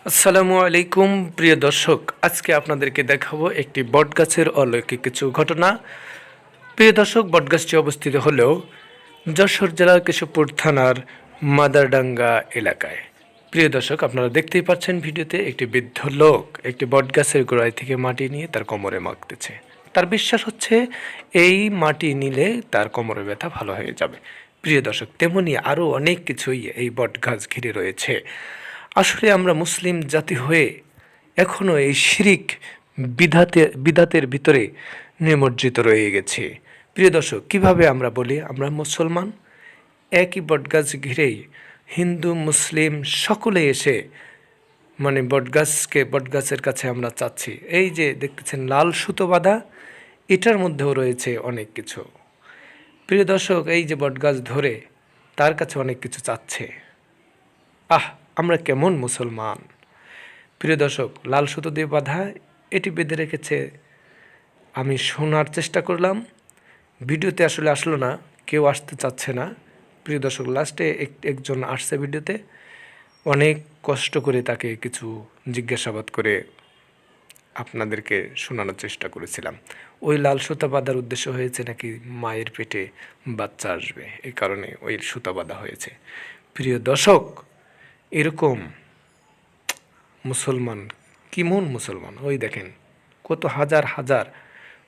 আসসালামু আলাইকুম প্রিয় দর্শক, আজকে আপনাদেরকে দেখাবো একটি বটগাছের অলৌকিক কিছু ঘটনা। প্রিয় দর্শক, বটগাছটি অবস্থিত হলেও যশোর জেলার কেশবপুর থানার মাদারডাঙ্গা এলাকায়। প্রিয় দর্শক, আপনারা দেখতেই পাচ্ছেন ভিডিওতে একটি বৃদ্ধ লোক একটি বটগাছের গোড়ায় থেকে মাটি নিয়ে তার কোমরে মাখতেছে। তার বিশ্বাস হচ্ছে এই মাটি নিলে তার কোমরে ব্যথা ভালো হয়ে যাবে। প্রিয় দর্শক, তেমনি আরও অনেক কিছুই এই বটগাছ ঘিরে রয়েছে। আসলে আমরা মুসলিম জাতি হয়ে এখনও এই শিরিক বিদাতের ভিতরে নিমজ্জিত রয়ে গেছে। প্রিয় দর্শক, কিভাবে আমরা বলি আমরা মুসলমান? একই বটগাছ ঘিরেই হিন্দু মুসলিম সকলে এসে বটগাছের কাছে আমরা চাচ্ছি। এই যে দেখতেছেন লাল সুতো বাঁধা, এটার মধ্যেও রয়েছে অনেক কিছু। প্রিয় দর্শক, এই যে বটগাছ ধরে তার কাছে অনেক কিছু চাচ্ছে। আমরা কেমন মুসলমান! প্রিয় দর্শক, লাল সুতো দিয়ে বাঁধা এটি বেঁধে রেখেছে। আমি শোনার চেষ্টা করলাম, ভিডিওতে আসলে আসলো না, কেউ আসতে চাচ্ছে না। প্রিয় দর্শক, লাস্টে একজন আসছে ভিডিওতে, অনেক কষ্ট করে তাকে কিছু জিজ্ঞাসাবাদ করে আপনাদেরকে শোনানোর চেষ্টা করেছিলাম। ওই লাল সুতা বাঁধার উদ্দেশ্য হয়েছে নাকি মায়ের পেটে বাচ্চা আসবে, এই কারণে ওই সুতা বাঁধা হয়েছে। প্রিয় দর্শক, এরকম মুসলমান কেমন মুসলমান! ওই দেখেন কত হাজার হাজার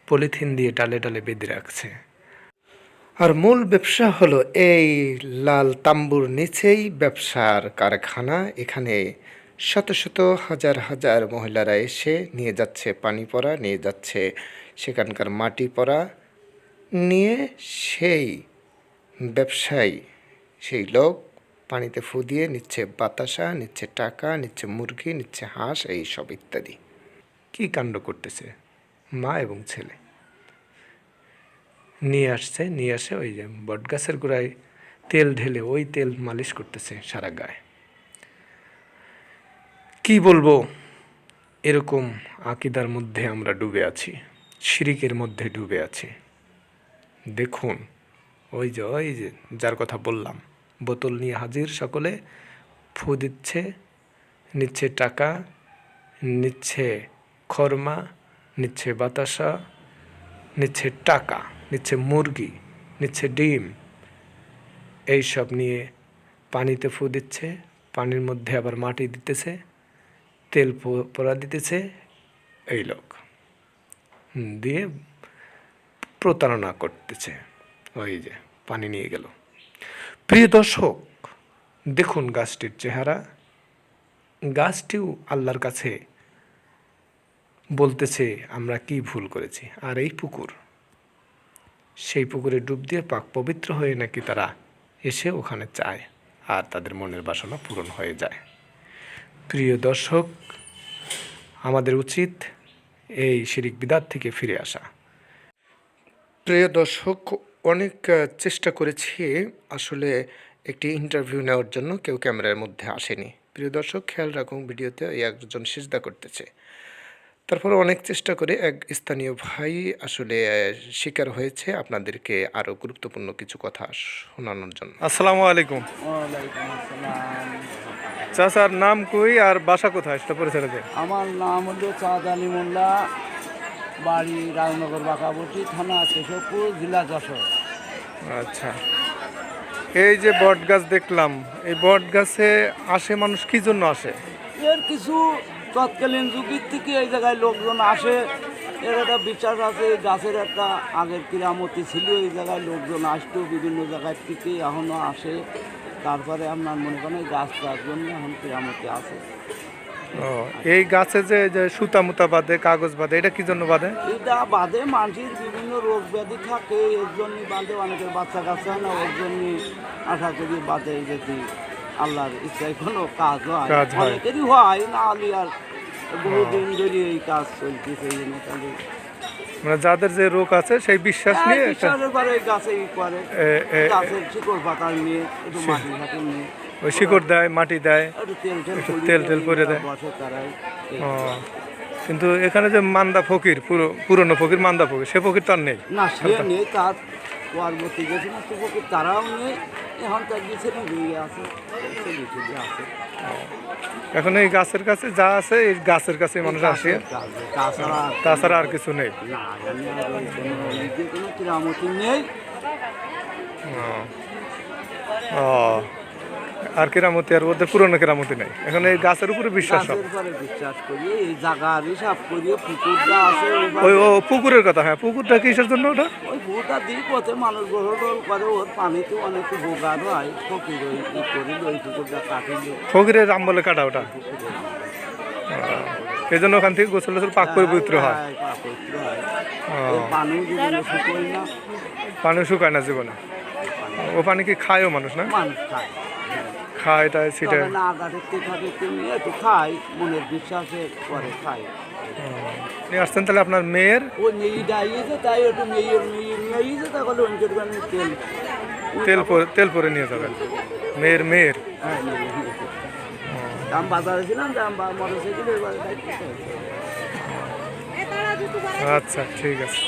পলিথিন দিয়ে ডালে ডালে বেঁধে রাখছে। আর মূল ব্যবসা হলো এই লাল তাম্বুর নিচেই ব্যবসার কারখানা। এখানে শত শত হাজার হাজার মহিলারা এসে নিয়ে যাচ্ছে পানি পড়া, নিয়ে যাচ্ছে সেখানকার মাটি পড়া, নিয়ে সেই ব্যবসায়ী সেই লোক পানিতে ফু দিয়ে নিচ্ছে বাতাসা, নিচ্ছে টাকা, নিচ্ছে মুরগি, নিচ্ছে হাঁস, এই সব ইত্যাদি। কী কাণ্ড করতেছে! মা এবং ছেলে নিয়ে আসে ওই যে বটগাছের গোড়ায় তেল ঢেলে ওই তেল মালিশ করতেছে সারা গায়ে। কি বলবো, এরকম আকিদার মধ্যে আমরা ডুবে আছি, শিরিকের মধ্যে ডুবে আছি। দেখুন ওই যে যার কথা বললাম, বোতল নিয়ে হাজির, সকলে ফু দিচ্ছে, নিচ্ছে টাকা, নিচ্ছে খরমা, নিচ্ছে বাতাসা, নিচ্ছে টাকা, নিচ্ছে মুরগি, নিচ্ছে ডিম, এইসব নিয়ে পানিতে ফু দিচ্ছে, পানির মধ্যে আবার মাটি দিতেছে, তেল পোড়া দিতেছে। এই লোক দিয়ে প্রতারণা করতেছে। ওই যে পানি নিয়ে গেল। প্রিয় দর্শক, দেখুন গাছটির চেহারা। গাছটিও আল্লাহর কাছে বলতেছে আমরা কি ভুল করেছি। আর এই পুকুর, সেই পুকুরে ডুব দিয়ে পাক পবিত্র হয়ে নাকি তারা এসে ওখানে চায়, আর তাদের মনের বাসনা পূরণ হয়ে যায়। প্রিয় দর্শক, আমাদের উচিত এই শিরিক বিদাত থেকে ফিরে আসা। প্রিয় দর্শক, অনেক চেষ্টা করেছি আসলে একটি ইন্টারভিউ নেওয়ার জন্য, কেউ ক্যামেরার মধ্যে আসেনি। প্রিয় দর্শক, খেয়াল রাখুন, ভিডিওতে একজন সিজদা করতেছে। তারপরে অনেক চেষ্টা করে এক স্থানীয় ভাই আসলে শিকার হয়েছে আপনাদেরকে আরও গুরুত্বপূর্ণ কিছু কথা শোনানোর জন্য। আসসালামু আলাইকুম। চাচার নাম কই আর বাসা কোথায়, সেটা পরিচয় দেন। আমার নাম হলো চাঁদ আলী মোল্লা, বাড়ি রাজনগর বাঁকাবতী, থানা কেশবপুর, জেলা যশোর। আচ্ছা, এই যে বট গাছ দেখলাম, এই বট গাছে আসে মানুষ কি জন্য আসে? এর কিছু তৎকালীন যুগের থেকে এই জায়গায় লোকজন আসে। এর একটা বিশ্বাস আছে, গাছের একটা আগের কিরামতি ছিল, এই জায়গায় লোকজন আসতো বিভিন্ন জায়গায় থেকে, এখনও আসে। তারপরে আপনার মনে করেন গাছ তার জন্য এখন কিরামতি আছে। এই গাছে যে সুতা মুতা বাঁধে, কাগজ বাঁধে, এটা কি জন্য বাঁধে? এটা বাঁধে মানুষের বিভিন্ন রোগ ব্যাধি থাকে, এর জন্যই বাঁধে। অনেকের বাচ্চা কাচ্চা হয় না, ওর জন্যই আশা করি বাঁধে, যদি আল্লাহর ইচ্ছায় কোনো কাজ হয়। অনেকেরই হয় না, আলি আর বহুদিন ধরে এই কাজ চলতেছে। এই জন্য তাহলে মানে যাদের যে রোগ আছে সেই বিশ্বাস নিয়ে বিশ্বাসের পরে গাছে করে, গাছের শিকড় পাতা নিয়ে একটু মাটি ঘাটি নিয়ে ওই শিকড় দেয়, মাটি দেয়, একটু তেল টেল করে দেয়। বসে তারাই। কিন্তু এখানে যে মান্দা ফকির, পুরনো ফকির মান্দা ফকির, সে ফকির তার নেই না, সে নেই। তার পরবর্তী গেছে না, সে ফকির তারাও নেই। এখন তার গেছে না, আছে আছে। এখন এই গাছের কাছে যা আছে এই গাছের কাছে মানুষ আসে, তাছাড়া তাছাড়া আর কিছু নেই। না জানি আর ওই কোনো কেরামতি নেই। ও আর কেরামতি আর ওদের পুরনো কেরামতি নেই, এখন এই গাছের উপরে বিশ্বাস সব। গাছের পরে বিশ্বাস করি, এই জায়গার হিসাব করি, পুকুরটা আছে ওই ও পুকুরের কথা, হ্যাঁ পুকুরটা কিসের জন্য ওটা? ওই পুকুরটা দিই পথে মানুষ গোসল টোল করে, ওর পানিতে অনেক উপকার হয়। ফকির ওই কি করিল ওই পুকুরটা কাটিল। ফকিরের রাম বলে কাটা ওটা, এই জন্য ওখান থেকে গোসল টোসল পাক করে পবিত্র হয়। পবিত্র হয়। ও, এই পানিও জীবনে শুকোয় না, পানি শুকায় না জীবনে। ও পানি কি খায়ও মানুষ না? মানুষ খায়। খায় এটাই সেটাই। তবে না আগাতে টেকাতে নিয়ে একটু খাই, মনের বিশ্বাসে করে খাই। নিয়ে আসছেন তাহলে আপনার মেয়ের? ও নেই ডাইয়েছে, তাই একটু নেইয়েছে, তাহলে অঞ্চল তেল তেল পরে নিয়ে যাবেন মেয়ের। হ্যাঁ দাম বাজারে ছিলাম, দাম মোটরসাইকেল এবারে আচ্ছা ঠিক আছে।